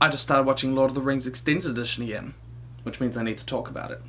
I just started watching Lord of the Rings Extended Edition again, which means I need to talk about it.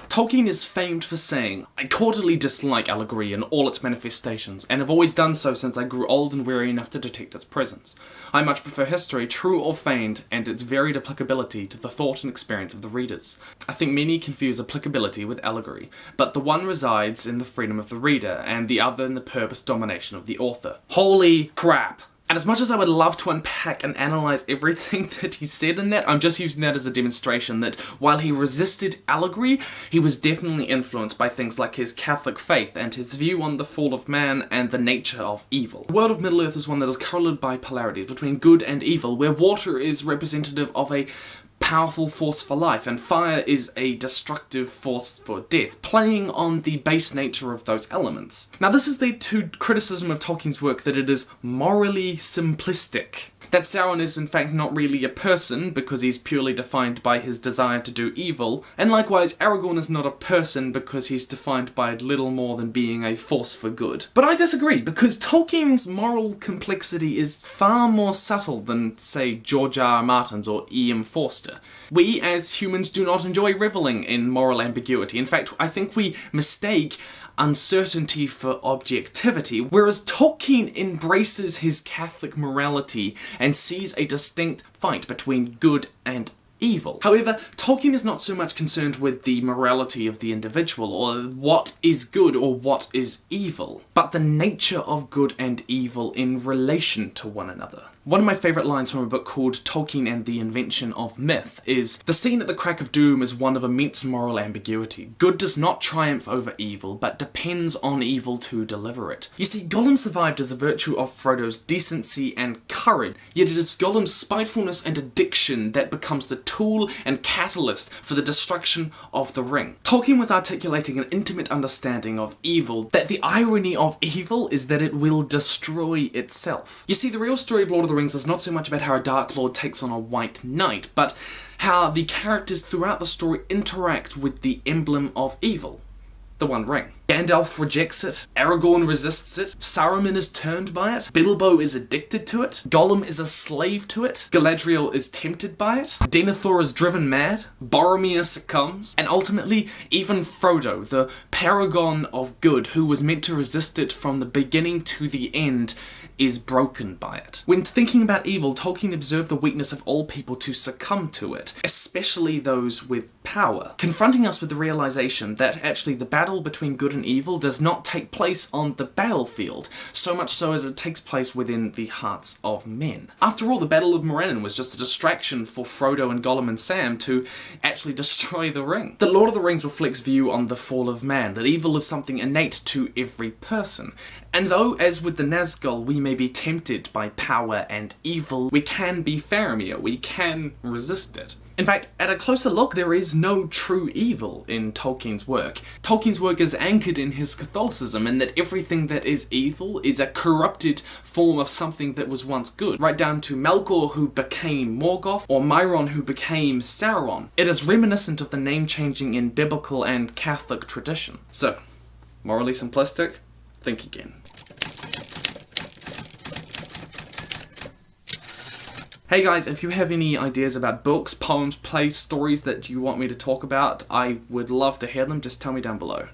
Tolkien is famed for saying, "I cordially dislike allegory in all its manifestations, and have always done so since I grew old and weary enough to detect its presence. I much prefer history, true or feigned, and its varied applicability to the thought and experience of the readers. I think many confuse applicability with allegory, but the one resides in the freedom of the reader, and the other in the purpose domination of the author." Holy crap! And as much as I would love to unpack and analyse everything that he said in that, I'm just using that as a demonstration that while he resisted allegory, he was definitely influenced by things like his Catholic faith and his view on the fall of man and the nature of evil. The world of Middle-earth is one that is correlated by polarities between good and evil, where water is representative of a powerful force for life, and fire is a destructive force for death, playing on the base nature of those elements. Now this has led to criticism of Tolkien's work that it is morally simplistic. That Sauron is in fact not really a person because he's purely defined by his desire to do evil, and likewise Aragorn is not a person because he's defined by little more than being a force for good. But I disagree, because Tolkien's moral complexity is far more subtle than, say, George R. R. Martin's or E.M. Forster. We as humans do not enjoy reveling in moral ambiguity. In fact, I think we mistake uncertainty for objectivity, whereas Tolkien embraces his Catholic morality and sees a distinct fight between good and evil. However, Tolkien is not so much concerned with the morality of the individual, or what is good or what is evil, but the nature of good and evil in relation to one another. One of my favourite lines from a book called Tolkien and the Invention of Myth is, "The scene at the crack of doom is one of immense moral ambiguity. Good does not triumph over evil, but depends on evil to deliver it." You see, Gollum survived as a virtue of Frodo's decency and courage, yet it is Gollum's spitefulness and addiction that becomes the tool and catalyst for the destruction of the ring. Tolkien was articulating an intimate understanding of evil, that the irony of evil is that it will destroy itself. You see, the real story of Lord of the Rings is not so much about how a Dark Lord takes on a White Knight, but how the characters throughout the story interact with the emblem of evil, the One Ring. Gandalf rejects it, Aragorn resists it, Saruman is turned by it, Bilbo is addicted to it, Gollum is a slave to it, Galadriel is tempted by it, Denethor is driven mad, Boromir succumbs, and ultimately even Frodo, the paragon of good who was meant to resist it from the beginning to the end, is broken by it. When thinking about evil, Tolkien observed the weakness of all people to succumb to it, especially those with power, confronting us with the realization that actually the battle between good and evil does not take place on the battlefield, so much so as it takes place within the hearts of men. After all, the Battle of Morannon was just a distraction for Frodo and Gollum and Sam to actually destroy the ring. The Lord of the Rings reflects view on the fall of man, that evil is something innate to every person. And though, as with the Nazgul, we may be tempted by power and evil, we can be Faramir, we can resist it. In fact, at a closer look, there is no true evil in Tolkien's work. Tolkien's work is anchored in his Catholicism, and that everything that is evil is a corrupted form of something that was once good, right down to Melkor who became Morgoth, or Myron who became Sauron. It is reminiscent of the name changing in biblical and Catholic tradition. So, morally simplistic? Think again. Hey guys, if you have any ideas about books, poems, plays, stories that you want me to talk about, I would love to hear them. Just tell me down below.